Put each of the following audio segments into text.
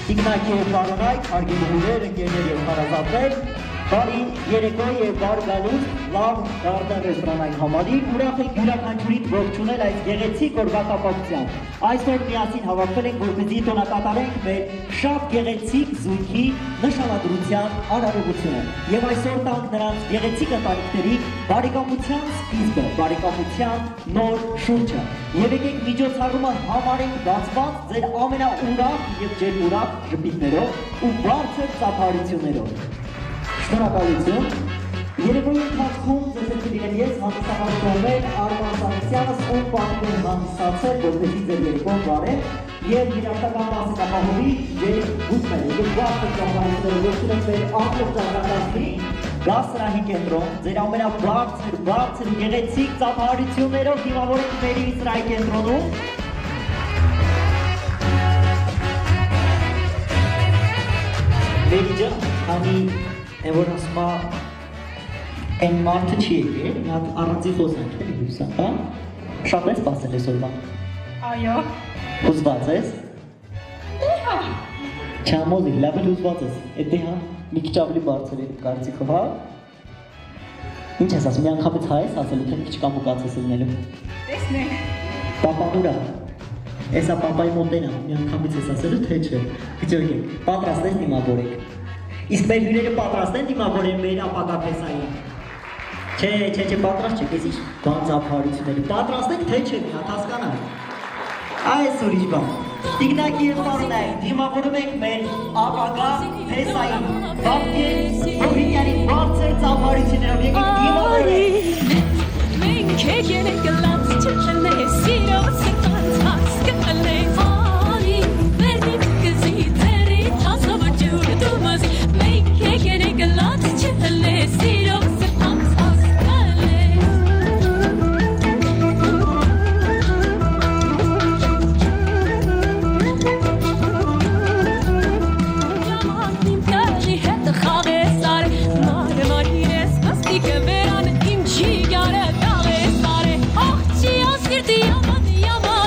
Տիկնակի և բարոնայք, հարգի մհուրեր, ընկերներ և հարազատներ, բարի երեկո և բար գալուց լավ գարդեն ռեստորանային համալիր, ուրախ ենք յուրաքանչյուրին ողջունել այս գեղեցիկ օրվա կապակցությամբ։ Այսօր միասին հավաքվել ենք, որպեսզի տոնակատարենք մեր շատ գեղեցիկ զույգի նշանադրության արարողությունը և այսօր տանք նրանց գեղեցիկ ընտանիքների բարեկամության սկիզբը, բարեկամության նոր շունչը։ Եվ եկեք միջոցառումը համարենք բացված ձեր ամենաուրախ և ջերմուրախ ժպիտներով ու բարձր ծափահարություններով։ Շնորհակալություն։ Երեկոյի ընթացքում ձեզ հետ կլինեմ ես հանդիսահարություններ Արման Սարգսյանս, ով պատիվ եմ հանդիսացել, որպեսզի ձեր երեկոն վարեմ և երաշտական մասնակապահովի Ջեյ Գուտմենը և բարձր ծափահարությունները ողջունենք մեր ամբողջ արտադրացի Գաստրահի կենտրոն, ձեր ամենաբարձր գեղեցիկ ծափահարություններով դիմավորենք մեր Իսրայի կենտրոնում։ Մերիջը, քանի որ ասում են մարդը չի եկել, նա առանձի խոսանք է լուսա, հա? Շատ ես սպասել այսօրվա։ Այո։ Հուզված ես։ Հա։ Չամոզի, լավ էլ հուզված ես։ Էդի հա, մի քիչ ավելի բարձր է կարծիքով, հա։ Ինչ ես ասում, մի անգամից հայ ես ասելու, թե մի քիչ կամուկաց ես ելնելու։ Տեսնենք։ Պապանուրա։ Էսա պապայի մոտենա, մի անգամից ես ասելու, թե չէ։ Գիտեք, պատրաստ ես դիմավորեք։ Իսկ մեր հյուրերը պատրաստ են դիմավորեն մեր ապագա փեսային։ Չէ, պատրաստ չեք, ես ինչ բան ծափահարությունների։ Պատրաստ եք, թե չէ, մի հատ հասկանալ։ Այս ուրիշ բան։ Տիկնակի և բարոնայք, դիմավորում ենք մեր ապագա փեսային։ Բաբկեն Հովհինյանի բարձր ծափահարություններով եկեք դիմավորենք։ Մենք եկենք լավ չխնե, սիրո սրտան հասկալե։ Արի, վերնի կզի ձերի տասով ջուր դումազ։ Մենք եկենք լավ չխնե, սիրո սրտան հասկալե։ Յամանին կալի հետ խաղես արի, մարմարին ես պաստիկը վերան իմ ջիգարը տաղես արի, աղջի ասկրտի yaman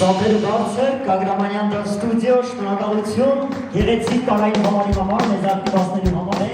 Սամվել Բարձր, Կագրամանյան ստուդիո, շնորհակալություն, գեղեցիկ տարային համարի համար, մեզ ակտիվացնելու համար է։